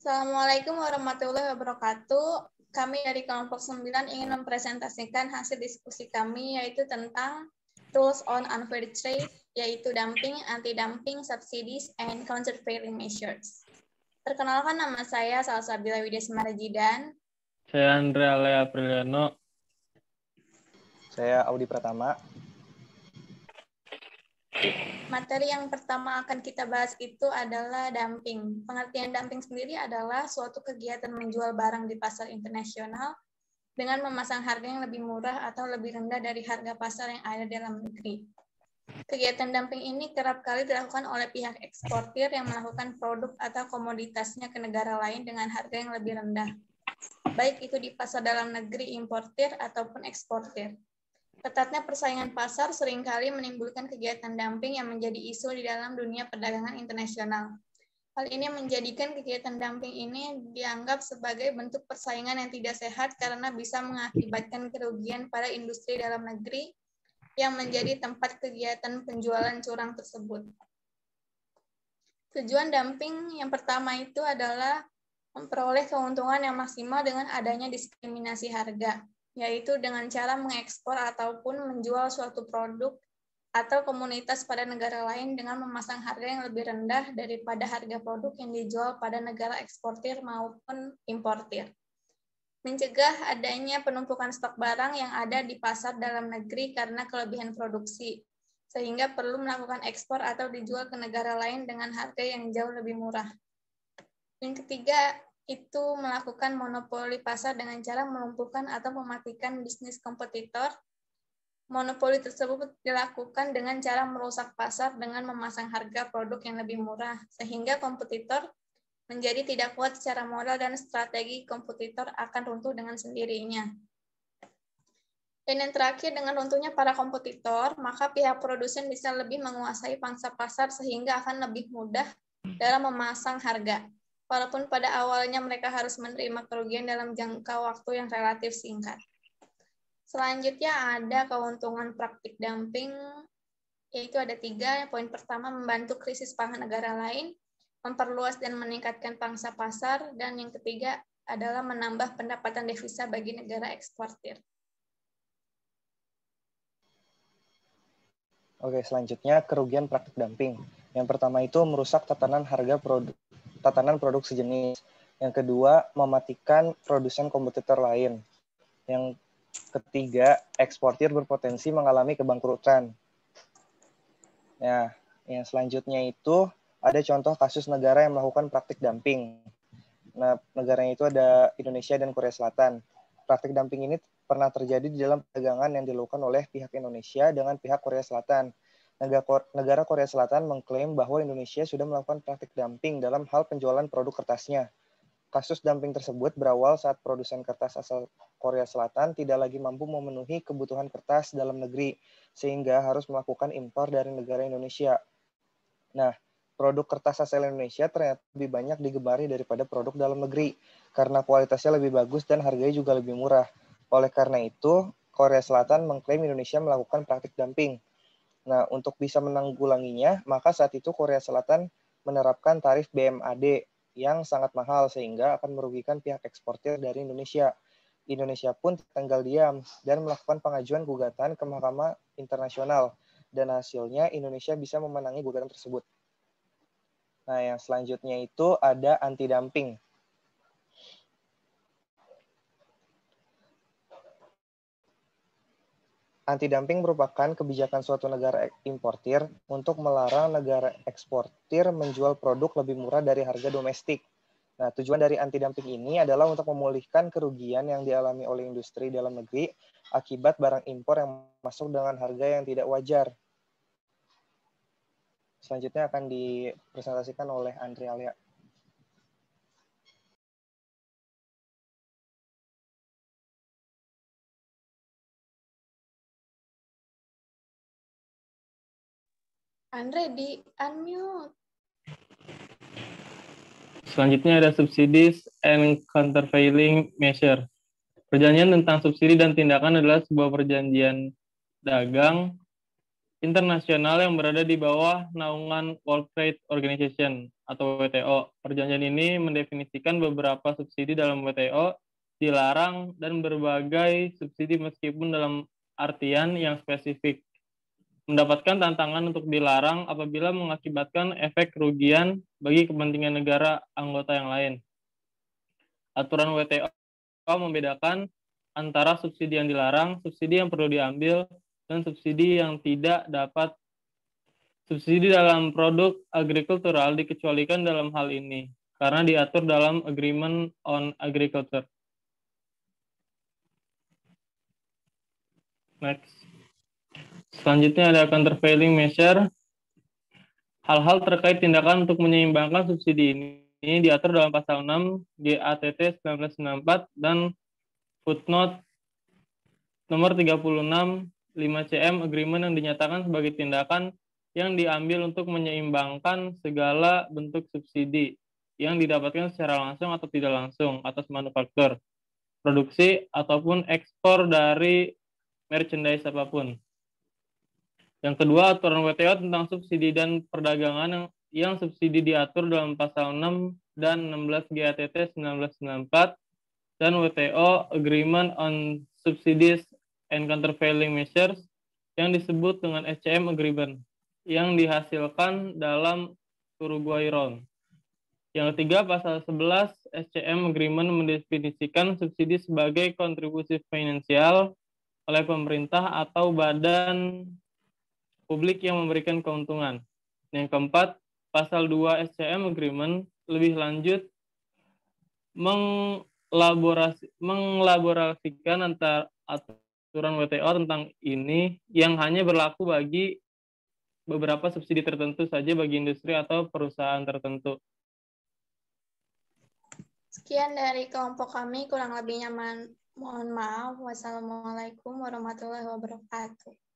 Assalamualaikum warahmatullahi wabarakatuh. Kami dari kelompok 9 ingin mempresentasikan hasil diskusi kami, yaitu tentang Rules on Unfair Trade, yaitu dumping, anti-dumping, subsidies, and countervailing measures. Perkenalkan, nama saya Salsabila Widya Semarajidan. Saya Andrea Lea Apriliano. Saya Audi Pratama. Materi yang pertama akan kita bahas itu adalah dumping. Pengertian dumping sendiri adalah suatu kegiatan menjual barang di pasar internasional dengan memasang harga yang lebih murah atau lebih rendah dari harga pasar yang ada dalam negeri. Kegiatan dumping ini kerap kali dilakukan oleh pihak eksportir yang melakukan produk atau komoditasnya ke negara lain dengan harga yang lebih rendah, baik itu di pasar dalam negeri importir ataupun eksportir. Ketatnya persaingan pasar seringkali menimbulkan kegiatan dumping yang menjadi isu di dalam dunia perdagangan internasional. Hal ini menjadikan kegiatan dumping ini dianggap sebagai bentuk persaingan yang tidak sehat karena bisa mengakibatkan kerugian pada industri dalam negeri yang menjadi tempat kegiatan penjualan curang tersebut. Tujuan dumping yang pertama itu adalah memperoleh keuntungan yang maksimal dengan adanya diskriminasi harga, yaitu dengan cara mengekspor ataupun menjual suatu produk atau komunitas pada negara lain dengan memasang harga yang lebih rendah daripada harga produk yang dijual pada negara eksportir maupun importir. Mencegah adanya penumpukan stok barang yang ada di pasar dalam negeri karena kelebihan produksi, sehingga perlu melakukan ekspor atau dijual ke negara lain dengan harga yang jauh lebih murah. Yang ketiga, itu melakukan monopoli pasar dengan cara melumpuhkan atau mematikan bisnis kompetitor. Monopoli tersebut dilakukan dengan cara merusak pasar dengan memasang harga produk yang lebih murah, sehingga kompetitor menjadi tidak kuat secara modal dan strategi kompetitor akan runtuh dengan sendirinya. Dan yang terakhir, dengan runtuhnya para kompetitor, maka pihak produsen bisa lebih menguasai pangsa pasar sehingga akan lebih mudah dalam memasang harga. Walaupun pada awalnya mereka harus menerima kerugian dalam jangka waktu yang relatif singkat. Selanjutnya ada keuntungan praktik dumping, yaitu ada 3. Poin pertama, membantu krisis pangan negara lain, memperluas dan meningkatkan pangsa pasar, dan yang ketiga adalah menambah pendapatan devisa bagi negara eksportir. Oke, selanjutnya kerugian praktik dumping. Yang pertama itu merusak tatanan produk sejenis. Yang kedua, mematikan produsen kompetitor lain. Yang ketiga, eksportir berpotensi mengalami kebangkrutan. Nah, yang selanjutnya itu ada contoh kasus negara yang melakukan praktik dumping. Nah, negaranya itu ada Indonesia dan Korea Selatan. Praktik dumping ini pernah terjadi di dalam perdagangan yang dilakukan oleh pihak Indonesia dengan pihak Korea Selatan. Negara Korea Selatan mengklaim bahwa Indonesia sudah melakukan praktik dumping dalam hal penjualan produk kertasnya. Kasus dumping tersebut berawal saat produsen kertas asal Korea Selatan tidak lagi mampu memenuhi kebutuhan kertas dalam negeri, sehingga harus melakukan impor dari negara Indonesia. Nah, produk kertas asal Indonesia ternyata lebih banyak digemari daripada produk dalam negeri, karena kualitasnya lebih bagus dan harganya juga lebih murah. Oleh karena itu, Korea Selatan mengklaim Indonesia melakukan praktik dumping. Nah, untuk bisa menanggulanginya, maka saat itu Korea Selatan menerapkan tarif BMAD yang sangat mahal sehingga akan merugikan pihak eksportir dari Indonesia. Indonesia pun tinggal diam dan melakukan pengajuan gugatan ke Mahkamah Internasional, dan hasilnya Indonesia bisa memenangi gugatan tersebut. Nah, yang selanjutnya itu ada anti-dumping. Anti-dumping merupakan kebijakan suatu negara importir untuk melarang negara eksportir menjual produk lebih murah dari harga domestik. Nah, tujuan dari anti-dumping ini adalah untuk memulihkan kerugian yang dialami oleh industri dalam negeri akibat barang impor yang masuk dengan harga yang tidak wajar. Selanjutnya akan dipresentasikan oleh Andrea Lea. Andre, di unmute. Selanjutnya ada subsidies and countervailing measure. Perjanjian tentang subsidi dan tindakan adalah sebuah perjanjian dagang internasional yang berada di bawah naungan World Trade Organization atau WTO. Perjanjian ini mendefinisikan beberapa subsidi dalam WTO dilarang dan berbagai subsidi meskipun dalam artian yang spesifik. Mendapatkan tantangan untuk dilarang apabila mengakibatkan efek kerugian bagi kepentingan negara anggota yang lain. Aturan WTO membedakan antara subsidi yang dilarang, subsidi yang perlu diambil, dan subsidi yang tidak dapat. Subsidi dalam produk agrikultural dikecualikan dalam hal ini, karena diatur dalam Agreement on Agriculture. Next. Selanjutnya ada countervailing measure. Hal-hal terkait tindakan untuk menyeimbangkan subsidi ini diatur dalam pasal 6 GATT 1994 dan footnote nomor 36 5CM Agreement yang dinyatakan sebagai tindakan yang diambil untuk menyeimbangkan segala bentuk subsidi yang didapatkan secara langsung atau tidak langsung atas manufaktur, produksi, ataupun ekspor dari merchandise apapun. Yang kedua, aturan WTO tentang subsidi dan perdagangan yang subsidi diatur dalam pasal 6 dan 16 GATT 1994 dan WTO Agreement on Subsidies and Countervailing Measures yang disebut dengan SCM Agreement yang dihasilkan dalam Uruguay Round. Yang ketiga, pasal 11 SCM Agreement mendefinisikan subsidi sebagai kontribusi finansial oleh pemerintah atau badan publik yang memberikan keuntungan. Yang keempat, pasal 2 SCM Agreement lebih lanjut mengelaborasikan antara aturan WTO tentang ini yang hanya berlaku bagi beberapa subsidi tertentu saja bagi industri atau perusahaan tertentu. Sekian dari kelompok kami, kurang lebihnya mohon maaf. Wassalamualaikum warahmatullahi wabarakatuh.